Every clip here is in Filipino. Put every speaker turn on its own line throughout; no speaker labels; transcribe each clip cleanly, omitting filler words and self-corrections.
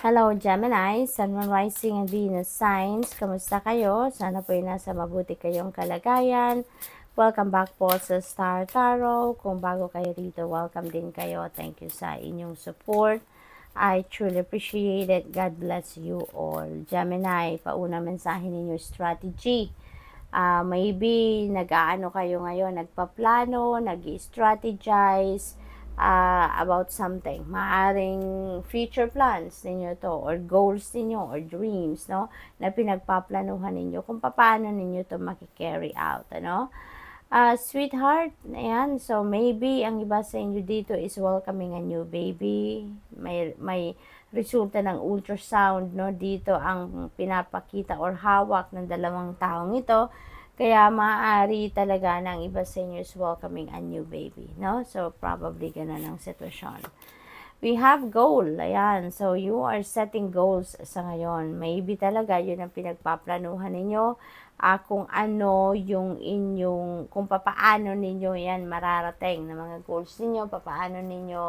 Hello Gemini, Sun, Moon, Rising, and Venus signs. Kamusta kayo? Sana po ay nasa mabuti kayong kalagayan. Welcome back po sa Star Tarot. Kung bago kayo rito, welcome din kayo. Thank you sa inyong support. I truly appreciate it. God bless you all. Gemini, paunang mensahe ninyo strategy. Maybe nag-aano kayo ngayon, nagpaplano, nag-strategize, about something. Maaring future plans ninyo to, or goals ninyo, or dreams, no? Na pinagpaplanuhan ninyo kung paano ninyo to maki-carry out, ano? Sweetheart, ayan. So, maybe, ang iba sa inyo dito is welcoming a new baby. May resulta ng ultrasound, no? Dito ang pinapakita or hawak ng dalawang taong ito. Kaya maaari talaga ng iba sa inyo is welcoming a new baby, no? So, probably ganun ang sitwasyon. We have goal, ayan. So, you are setting goals sa ngayon. Maybe talaga yun ang pinagpaplanuhan ninyo. Kung ano yung inyong, kung papaano ninyo yan mararating na mga goals ninyo, papaano ninyo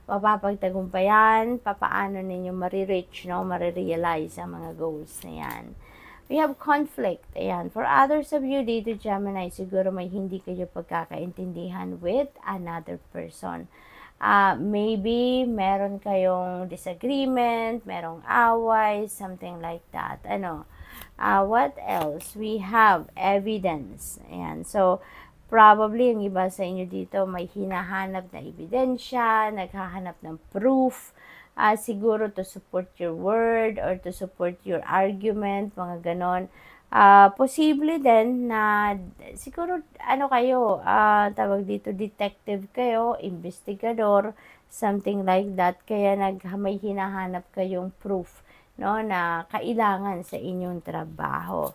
mapapagtagumpayan, papaano ninyo marireach, no? Marirealize ang mga goals na yan. We have conflict. Ayan. For others of you dito, Gemini, siguro may hindi kayo pagkakaintindihan with another person. Maybe meron kayong disagreement, merong away, something like that. What else? We have evidence. Ayan. So, probably yung iba sa inyo dito may hinahanap na ebidensya, naghahanap ng proof, siguro to support your word or to support your argument, mga ganon. Posible din na siguro kayo, tawag dito, detective kayo, investigador, something like that, kaya may hinahanap kayong proof, no, na kailangan sa inyong trabaho.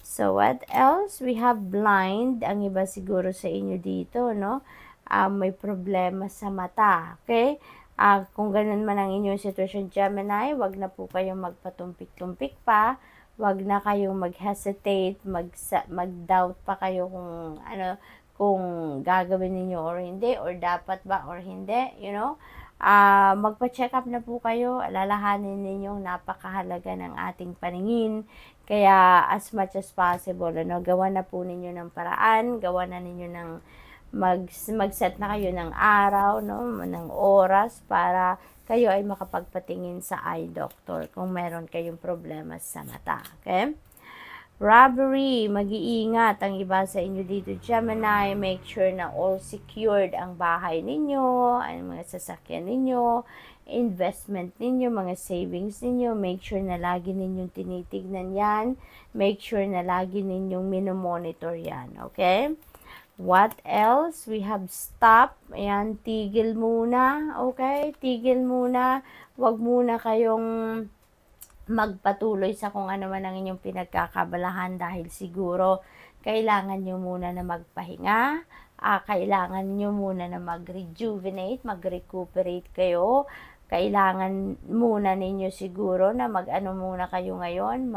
So, what else? We have blind. Ang iba siguro sa inyo dito, no? May problema sa mata, okay? Kung ganun man ang inyong sitwasyon, Gemini, wag na po kayong magpatumpik-tumpik pa. Wag na kayong mag-hesitate, mag-doubt pa kayo kung gagawin ninyo or hindi, or dapat ba or hindi, you know. Magpa-check up na po kayo. Alalahanin ninyong napakahalaga ng ating paningin. Kaya as much as possible, gawa na po ninyo ng paraan, gawa na ninyo ng mag-set na kayo ng araw, no, ng oras para kayo ay makapagpatingin sa eye doctor kung meron kayong problema sa mata. Okay? Robbery, mag-iingat ang iba sa inyo dito, Gemini. Make sure na all secured ang bahay ninyo, ang mga sasakyan ninyo, investment ninyo, mga savings ninyo. Make sure na lagi ninyong tinitignan yan. Make sure na lagi ninyong minomonitor yan. Okay? What else? We have stop. Ayan, tigil muna. Okay? Tigil muna. Huwag muna kayong magpatuloy sa kung ano man ang inyong pinagkakabalahan dahil siguro kailangan nyo muna na magpahinga. Kailangan nyo muna na mag-rejuvenate, mag-recuperate kayo. Kailangan muna ninyo siguro na mag-ano muna kayo ngayon,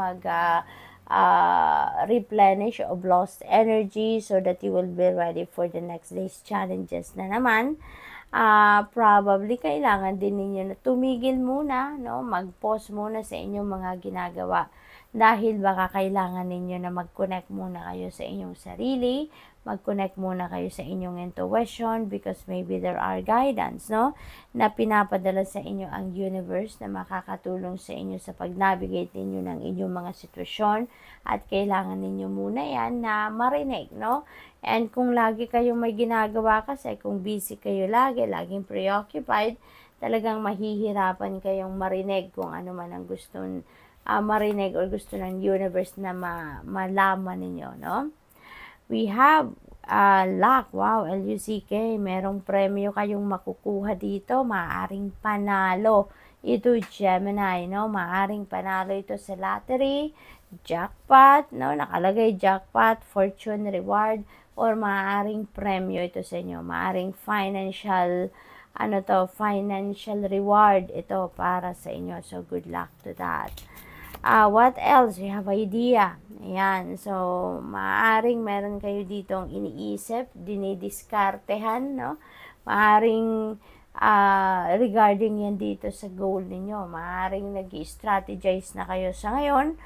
replenish of lost energy so that you will be ready for the next day's challenges na naman. Probably kailangan din ninyo na tumigil muna, no? Mag-pause muna sa inyong mga ginagawa dahil baka kailangan ninyo na mag-connect muna kayo sa inyong sarili, mag-connect muna kayo sa inyong intuition because maybe there are guidance, no? Na pinapadala sa inyo ang universe na makakatulong sa inyo sa pag-navigate ninyo ng inyong mga sitwasyon at kailangan ninyo muna yan na marinig, no? And kung lagi kayong may ginagawa kasi, kung busy kayo lagi, laging preoccupied, talagang mahihirapan kayong marinig kung ano man ang gusto marinig or gusto ng universe na malaman ninyo, no? We have luck. Wow, LUCK. Merong premyo kayong makukuha dito. Maaring panalo. Ito, Gemini, no? Maaring panalo ito sa lottery, jackpot, no? Nakalagay jackpot, fortune reward, or maaring premyo ito sa inyo. Maaring financial, financial reward ito para sa inyo. So, good luck to that. What else? We have idea. Ayan. So, maaring meron kayo ditong iniisip, dinidiskartehan, no? Maaring regarding yan dito sa goal ninyo. Maaaring nag-strategize na kayo sa ngayon,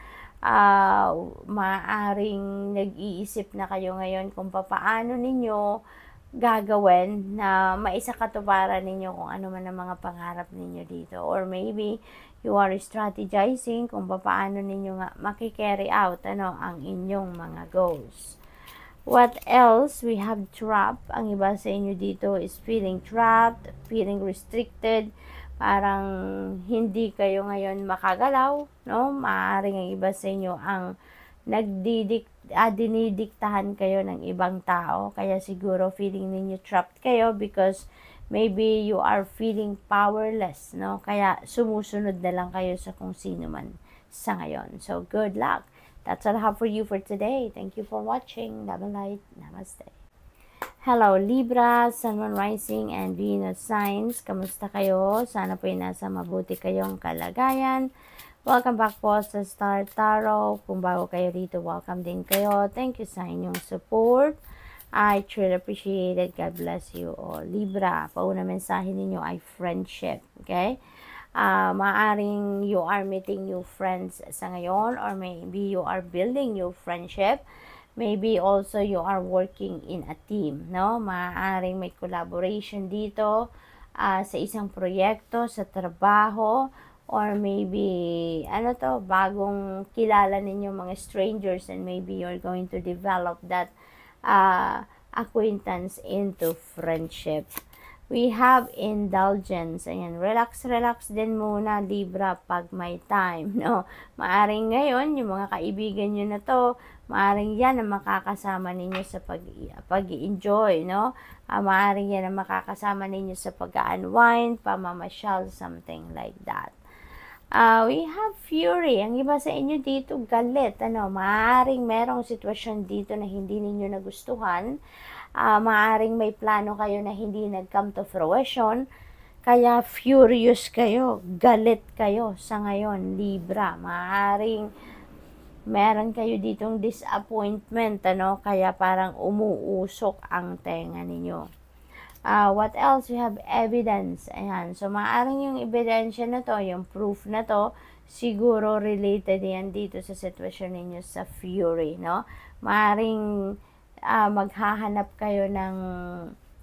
maaaring nag-iisip na kayo ngayon kung paano ninyo gagawin na maisakatuparan ninyo kung ano man ang mga pangarap ninyo dito. Or maybe you are strategizing kung paano ninyo nga makikarry out ang inyong mga goals. What else? We have trapped. Ang iba sa inyo dito is feeling trapped, feeling restricted. Parang hindi kayo ngayon makagalaw, no? Maaaring ang iba sa inyo ang dinidiktahan kayo ng ibang tao. Kaya siguro feeling ninyo trapped kayo because maybe you are feeling powerless, no? Kaya sumusunod na lang kayo sa kung sino man sa ngayon. So, good luck. That's all I have for you for today. Thank you for watching. Love and light. Namaste. Hello, Libra, Sun, Moon, Rising, and Venus signs. Kamusta kayo? Sana po nasa mabuti kayong kalagayan. Welcome back po sa Star Tarot. Kung bago kayo dito, welcome din kayo. Thank you sa inyong support. I truly appreciate it. God bless you all. Libra, pauna mensahe ninyo ay friendship. Okay? Maaring you are meeting new friends sa ngayon, or maybe you are building new friendship. Maybe also you are working in a team, no? Maaring may collaboration dito sa isang proyekto, sa trabaho, or maybe bagong kilala ninyo mga strangers, and maybe you're going to develop that acquaintance into friendship. We have indulgence. Ayan, relax din muna, Libra, pag may time, no? Maaring ngayon, yung mga kaibigan nyo na to, maaring yan ang makakasama ninyo sa pag-enjoy, no? Maaring yan ang makakasama ninyo sa pag-unwind, pamamasyal, something like that. We have fury. Ang iba sa inyo dito, galit, maaring merong sitwasyon dito na hindi ninyo nagustuhan. Maaring may plano kayo na hindi nag-come to fruition, kaya furious kayo, galit kayo sa ngayon, Libra. Maaring meron kayo ditong disappointment, kaya parang umuusok ang tenga ninyo. What else? We have evidence. Ayan, so maaring yung ebidensya na to, yung proof na to, siguro related yan dito sa sitwasyon ninyo sa fury, no? Maaring maghahanap kayo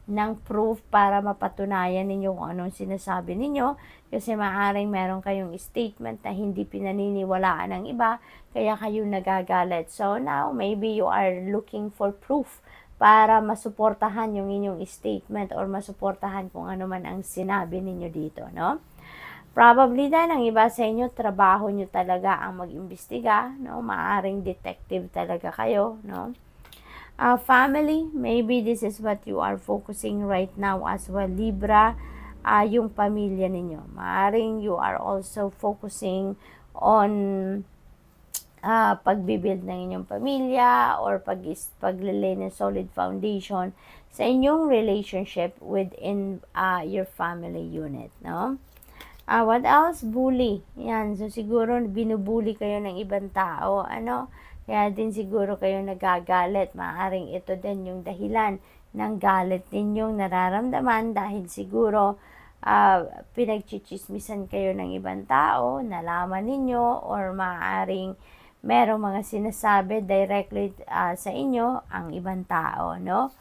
ng proof para mapatunayan ninyo kung anong sinasabi ninyo, kasi maaaring meron kayong statement na hindi pinaniniwalaan ng iba, kaya kayo nagagalit. So now, maybe you are looking for proof para masuportahan yung inyong statement or masuportahan kung ano man ang sinabi ninyo dito, no? Probably din, ang iba sa inyo, trabaho nyo talaga ang mag-imbestiga, no? Maaaring detective talaga kayo, no? Family, maybe this is what you are focusing right now as well, Libra, yung pamilya ninyo. Maaring you are also focusing on pagbibuild ng inyong pamilya or paglilay ng solid foundation sa inyong relationship within your family unit, no? What else? Bully. Yan, so siguro binubuli kayo ng ibang tao, kaya din siguro kayo nagagalit. Maaring ito din yung dahilan ng galit ninyong nararamdaman dahil siguro pinagchichismisan kayo ng ibang tao, nalaman ninyo, or maaring merong mga sinasabi directly sa inyo ang ibang tao, no?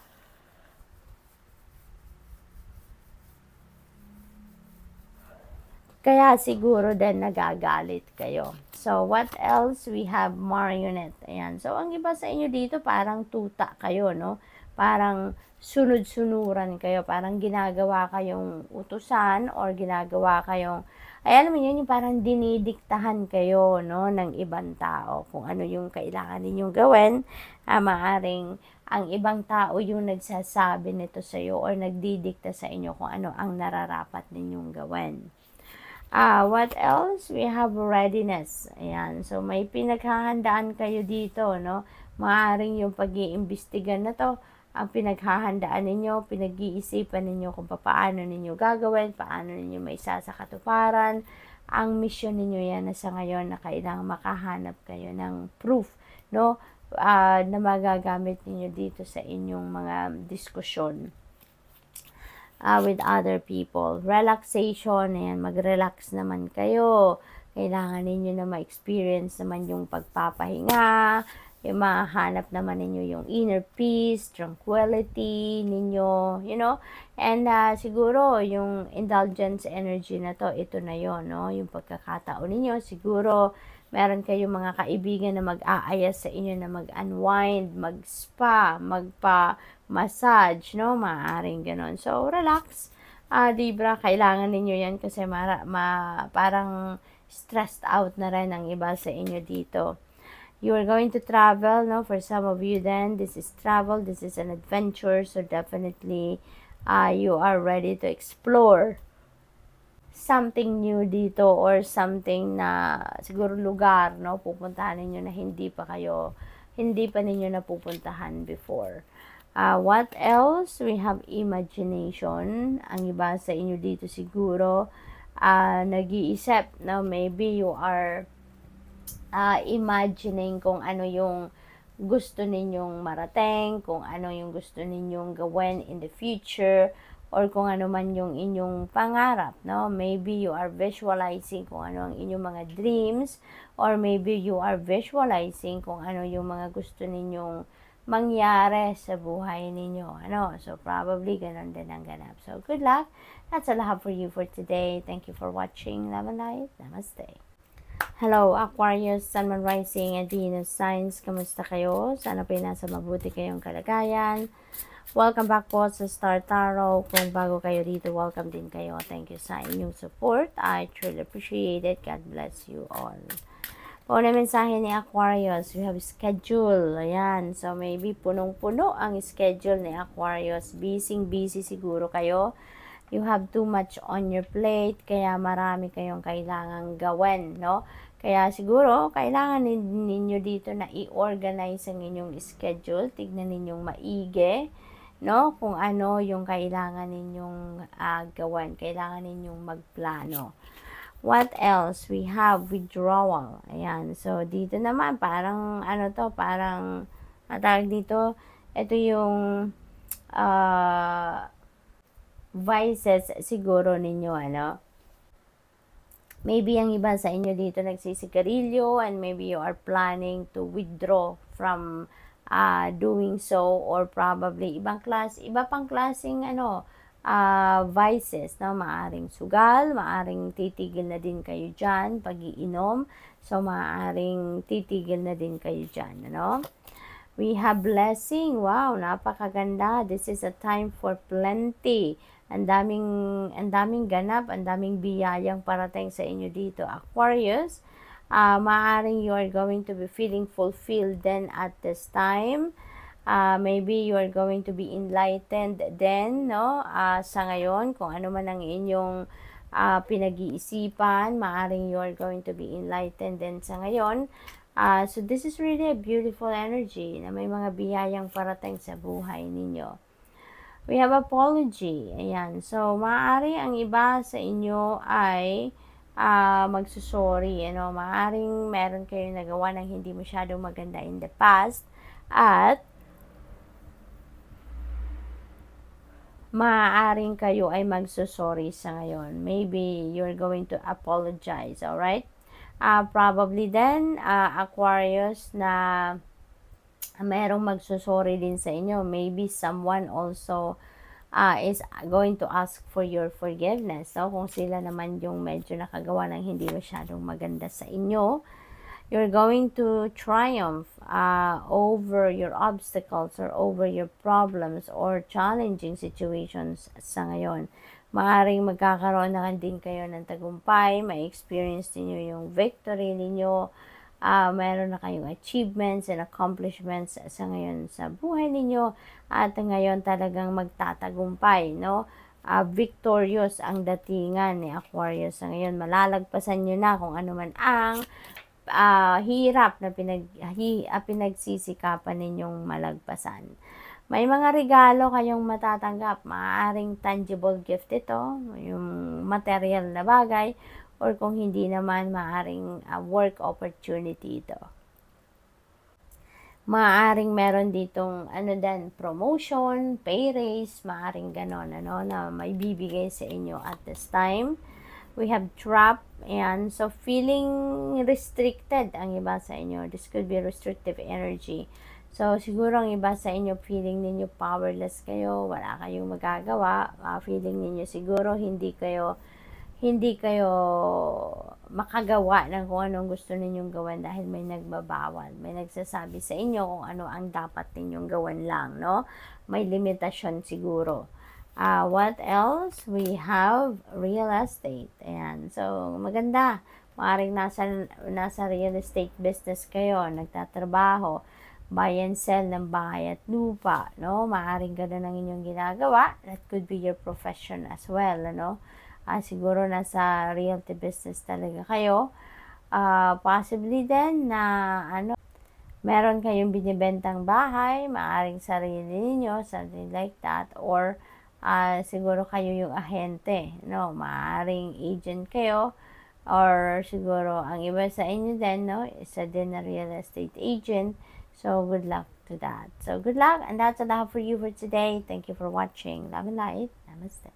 Kaya siguro din nagagalit kayo. So, what else? We have marionette. Ayan. So, ang iba sa inyo dito, parang tuta kayo, no? Parang sunod-sunuran kayo. Parang ginagawa kayong utusan or ginagawa kayong, alam mo yun, yung parang dinidiktahan kayo, no, ng ibang tao. Kung ano yung kailangan ninyong gawin, maaring ang ibang tao yung nagsasabi nito sa iyo or nagdidikta sa inyo kung ano ang nararapat ninyong gawin. What else? We have readiness. Ayan. So, may pinaghahandaan kayo dito, no? Maaring yung pag-iimbestigan na to, ang pinaghahandaan ninyo, pinag-iisipan ninyo kung paano ninyo gagawin, paano ninyo maisasakatuparan. Ang mission ninyo yan na sa ngayon na kailangang makahanap kayo ng proof, no? Na magagamit ninyo dito sa inyong mga diskusyon. with other people. Relaxation, ayan, mag-relax naman kayo. Kailangan ninyo na ma-experience naman yung pagpapahinga, yung mahanap naman ninyo yung inner peace, tranquility ninyo, you know, and siguro yung indulgence energy na to, ito na yon, no, yung pagkakataon ninyo, siguro meron kayong mga kaibigan na mag-aaya sa inyo na mag-unwind, mag-spa, magpa-massage, no? Maaaring ganon. So, relax. Diba? Kailangan ninyo yan kasi parang stressed out na rin ang iba sa inyo dito. You are going to travel, no? For some of you then, this is travel, this is an adventure, so definitely you are ready to explore something new dito or something na siguro lugar, no, pupuntahan ninyo na hindi pa ninyo napupuntahan before. What else? We have imagination. Ang iba sa inyo dito siguro nag-iisip, no, maybe you are imagining kung ano yung gusto ninyong marating, kung ano yung gusto ninyong gawin in the future, or kung ano man yung inyong pangarap, no? Maybe you are visualizing kung ano ang inyong mga dreams, or maybe you are visualizing kung ano yung mga gusto ninyong mangyari sa buhay ninyo, ano? So, probably ganun din ang ganap. So, good luck. That's all I have for you for today. Thank you for watching. Love and light. Namaste. Hello, Aquarius, Sun, Moon, Rising, and Venus signs. Kamusta kayo? Sana po nasa mabuti kayong kalagayan. Welcome back po sa Star Tarot. Kung bago kayo dito, welcome din kayo. Thank you sa inyong support. I truly appreciate it. God bless you all. Una mensahe ni Aquarius, we have schedule. Ayan. So, maybe punong-puno ang schedule ni Aquarius. Busy siguro kayo. You have too much on your plate. Kaya marami kayong kailangang gawin, no? Kaya siguro, kailangan ninyo dito na i-organize ang inyong schedule. Tignan ninyong maigi, no? Kung ano yung kailangan ninyong gawin. Kailangan ninyong magplano. What else? We have withdrawal. Ayan. So, dito naman, parang, ano to, parang, tawag dito, ito yung, vices siguro ninyo, ano? Maybe ang iba sa inyo dito nagsisigarilyo, and maybe you are planning to withdraw from doing so, or probably iba pang klaseng vices, no? Maaring sugal, maaring titigil na din kayo dyan, pag-iinom, so maaring titigil na din kayo dyan, ano? We have blessing. Wow, napakaganda. This is a time for plenty. Ang daming ganap, ang daming biyayang parating sa inyo dito, Aquarius. Maaring you are going to be feeling fulfilled then at this time. Maybe you are going to be enlightened then, no? Sa ngayon, kung ano man ang inyong pinag-iisipan, maaring you are going to be enlightened then sa ngayon. So this is really a beautiful energy na may mga biyayang parating sa buhay ninyo. We have apology. Ayan. So, maaari ang iba sa inyo ay magsusorry. You maaring meron kayo nagawa ng hindi masyadong maganda in the past. At maaaring kayo ay magsusorry sa ngayon. Maybe you're going to apologize. Alright? Probably then, Aquarius, na merong magsusorry din sa inyo. Maybe someone also is going to ask for your forgiveness. So, kung sila naman yung medyo nakagawa ng hindi masyadong maganda sa inyo, you're going to triumph over your obstacles or over your problems or challenging situations sa ngayon. Maaring magkakaroon na din kayo ng tagumpay, may experience niyo yung victory ninyo, meron na kayong achievements and accomplishments sa ngayon sa buhay ninyo, at ngayon talagang magtatagumpay, no? Victorious ang datingan ni Aquarius sa ngayon. Malalagpasan nyo na kung ano man ang hirap na pinagsisikapan ninyong malagpasan. May mga regalo kayong matatanggap. Maaaring tangible gift ito, yung material na bagay, or kung hindi naman, maaaring work opportunity ito. Maaaring meron ditong ano din, promotion, pay raise, maaaring gano'n ano, na maibibigay sa inyo at this time. We have trap, and so feeling restricted ang iba sa inyo. This could be restrictive energy. So, siguro ang iba sa inyo, feeling ninyo powerless kayo, wala kayong magagawa. Feeling ninyo siguro hindi kayo makagawa ng kung anong gusto ninyong gawin dahil may nagbabawal. May nagsasabi sa inyo kung ano ang dapat ninyong gawin lang, no? May limitasyon siguro. What else? We have real estate. Ayan. So, maganda. Maaring nasa real estate business kayo, nagtatrabaho, buy and sell ng bahay at lupa, no? Maaring ganun ang inyong ginagawa. That could be your profession as well, ano? Siguro nasa realty business talaga kayo. Possibly din na ano, meron kayong binibentang bahay, maaring sarili ninyo, something like that, or siguro kayo yung ahente, no? Maaring agent kayo, or siguro ang iba sa inyo din, no? Isa din na real estate agent. So, good luck to that. So, good luck, and that's all I have for you for today. Thank you for watching. Love and light. Namaste.